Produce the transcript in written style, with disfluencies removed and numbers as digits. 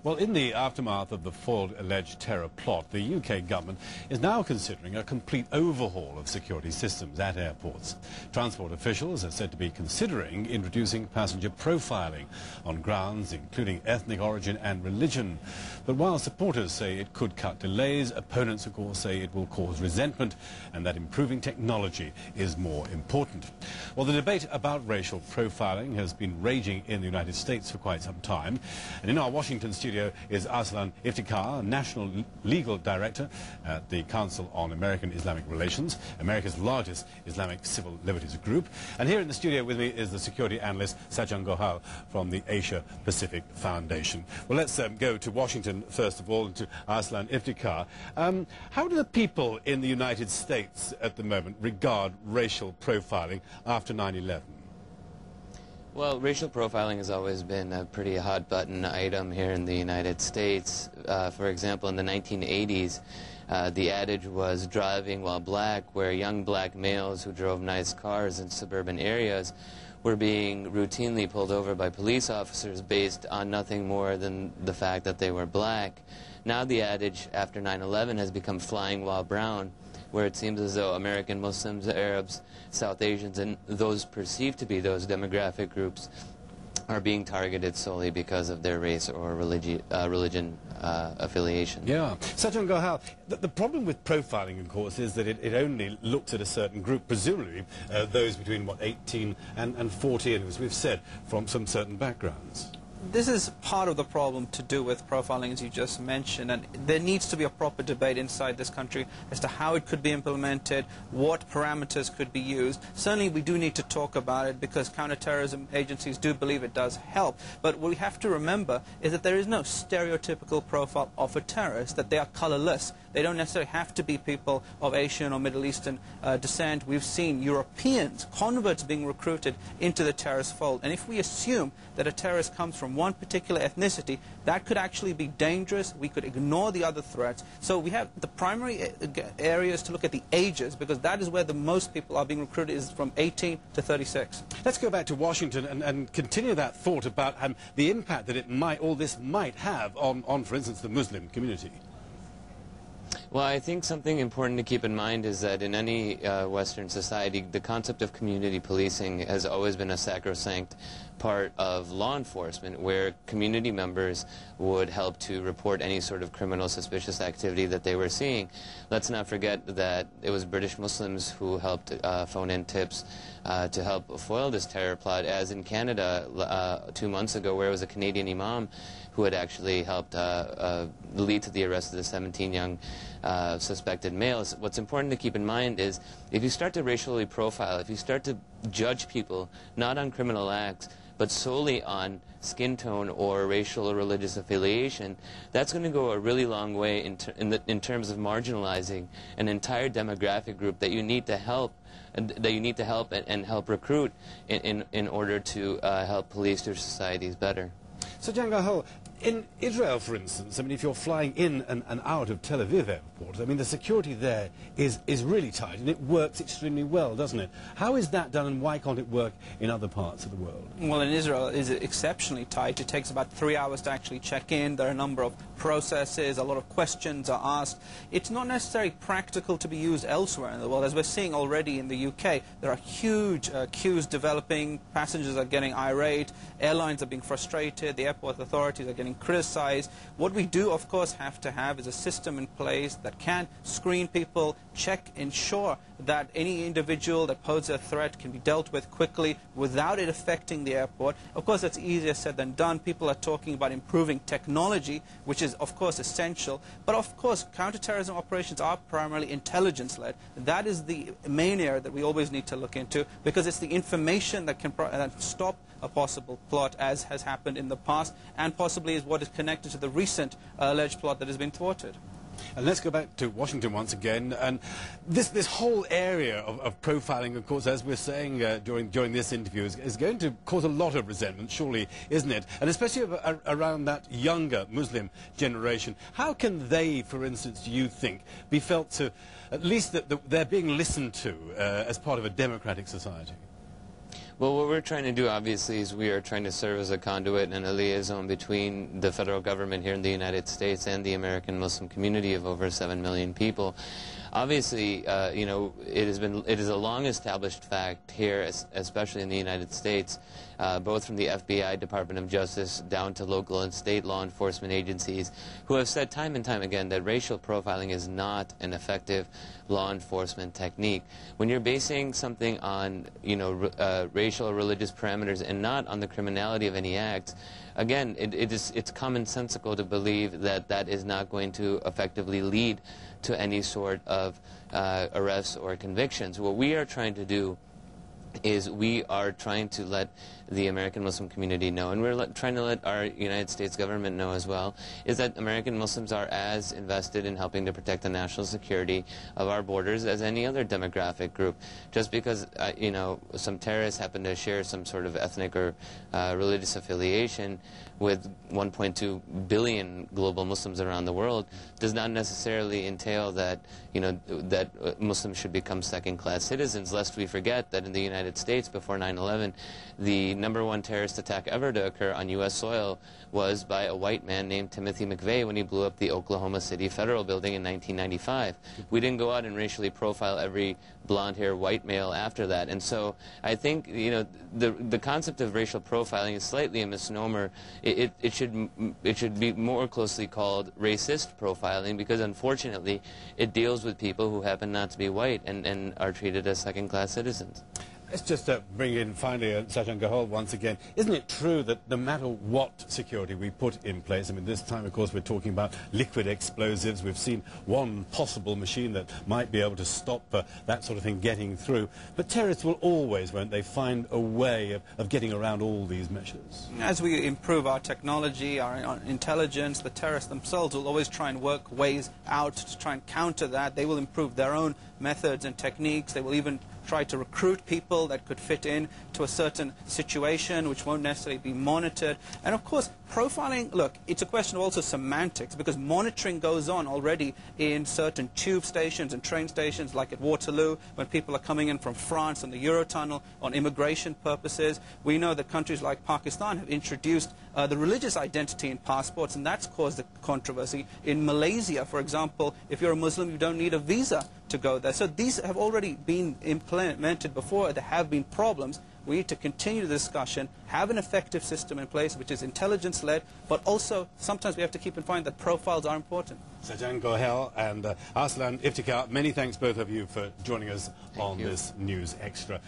Well, in the aftermath of the foiled alleged terror plot, the UK government is now considering a complete overhaul of security systems at airports. Transport officials are said to be considering introducing passenger profiling on grounds including ethnic origin and religion. But while supporters say it could cut delays, opponents, of course, say it will cause resentment and that improving technology is more important. Well, the debate about racial profiling has been raging in the United States for quite some time. And in our Washington studio is Arsalan Iftikhar, National Legal Director at the Council on American Islamic Relations, America's largest Islamic civil liberties group. And here in the studio with me is the security analyst Sajjan Gohal from the Asia Pacific Foundation. Well, let's go to Washington first of all, and to Arsalan Iftikhar. How do the people in the United States at the moment regard racial profiling after 9/11? Well, racial profiling has always been a pretty hot-button item here in the United States. For example, in the 1980s, the adage was driving while black, where young black males who drove nice cars in suburban areas were being routinely pulled over by police officers based on nothing more than the fact that they were black. Now the adage after 9/11 has become flying while brown, where it seems as though American Muslims, Arabs, South Asians, and those perceived to be those demographic groups are being targeted solely because of their race or religion affiliation. Yeah. Sajjan Gohal, the problem with profiling, of course, is that it only looks at a certain group, presumably those between, what, 18 and 40, and as we've said, from some certain backgrounds. This is part of the problem to do with profiling, as you just mentioned, and there needs to be a proper debate inside this country as to how it could be implemented, what parameters could be used. Certainly we do need to talk about it because counterterrorism agencies do believe it does help, but what we have to remember is that there is no stereotypical profile of a terrorist, that they are colorless. They don't necessarily have to be people of Asian or Middle Eastern descent. We've seen Europeans, converts being recruited into the terrorist fold, and if we assume that a terrorist comes from one particular ethnicity, that could actually be dangerous. We could ignore the other threats. So we have the primary areas to look at the ages, because that is where the most people are being recruited, is from 18 to 36. Let's go back to Washington and continue that thought about the impact that all this might have on, for instance, the Muslim community. Well, I think something important to keep in mind is that in any Western society, the concept of community policing has always been a sacrosanct part of law enforcement, where community members would help to report any sort of criminal suspicious activity that they were seeing. Let's not forget that it was British Muslims who helped phone in tips to help foil this terror plot, as in Canada 2 months ago, where it was a Canadian imam who had actually helped lead to the arrest of the 17 young suspected males. What's important to keep in mind is if you start to racially profile, if you start to judge people not on criminal acts, but solely on skin tone or racial or religious affiliation, that's going to go a really long way in terms of marginalizing an entire demographic group that you need to help, and help recruit in order to help police their societies better. So, Sajjan Gohal, in Israel, for instance, I mean, if you're flying in and out of Tel Aviv airport, I mean, the security there is really tight, and it works extremely well, doesn't it? How is that done, and why can't it work in other parts of the world? Well, in Israel, it is exceptionally tight. It takes about 3 hours to actually check in. There are a number of processes. A lot of questions are asked. It's not necessarily practical to be used elsewhere in the world. As we're seeing already in the UK, there are huge queues developing. Passengers are getting irate. Airlines are being frustrated. The airport authorities are getting criticized. What we do, of course, have to have is a system in place that can screen people, check, ensure that any individual that poses a threat can be dealt with quickly without it affecting the airport. Of course, that's easier said than done. People are talking about improving technology, which is, of course, essential. But, of course, counterterrorism operations are primarily intelligence-led. That is the main area that we always need to look into, because it's the information that can stop a possible plot, as has happened in the past, and possibly is what is connected to the recent alleged plot that has been thwarted. And let's go back to Washington once again. And this whole area of profiling, of course, as we're saying during this interview, is going to cause a lot of resentment, surely, isn't it? And especially around that younger Muslim generation. How can they, for instance, do you think, be felt to, at least that they're being listened to as part of a democratic society? Well, what we're trying to do, obviously, is we are trying to serve as a conduit and a liaison between the federal government here in the United States and the American Muslim community of over 7 million people. Obviously, you know, it is a long-established fact here, especially in the United States, both from the FBI, Department of Justice, down to local and state law enforcement agencies, who have said time and time again that racial profiling is not an effective law enforcement technique. When you're basing something on, you know, racial or religious parameters and not on the criminality of any acts, again, it's commonsensical to believe that that is not going to effectively lead to any sort of arrests or convictions. What we are trying to do is we are trying to let the American Muslim community know, and we're trying to let our United States government know as well, is that American Muslims are as invested in helping to protect the national security of our borders as any other demographic group. Just because, you know, some terrorists happen to share some sort of ethnic or religious affiliation with 1.2 billion global Muslims around the world does not necessarily entail that, you know, that Muslims should become second-class citizens, lest we forget that in the United States before 9/11, the #1 terrorist attack ever to occur on U.S. soil was by a white man named Timothy McVeigh when he blew up the Oklahoma City Federal Building in 1995. We didn't go out and racially profile every blonde-haired white male after that. And so I think, you know, the concept of racial profiling is slightly a misnomer. It should be more closely called racist profiling, because unfortunately it deals with people who happen not to be white and are treated as second-class citizens. Let's just bring in finally Sajjan Gahal once again. Isn't it true that no matter what security we put in place, I mean, this time, of course, we're talking about liquid explosives. We've seen one possible machine that might be able to stop that sort of thing getting through. But terrorists will always, won't they, find a way of getting around all these measures? As we improve our technology, our intelligence, the terrorists themselves will always try and work ways out to try and counter that. They will improve their own methods and techniques. They will even try to recruit people that could fit in to a certain situation which won't necessarily be monitored. And of course, profiling, look, it's a question of also semantics, because monitoring goes on already in certain tube stations and train stations, like at Waterloo, when people are coming in from France on the Eurotunnel on immigration purposes. We know that countries like Pakistan have introduced the religious identity in passports, and that's caused a controversy. In Malaysia, for example, if you're a Muslim, you don't need a visa to go there. So these have already been implemented before. There have been problems. We need to continue the discussion, have an effective system in place which is intelligence-led, but also sometimes we have to keep in mind that profiles are important. Sajjan Gahal and Arsalan Iftikhar, many thanks both of you for joining us on this News Extra.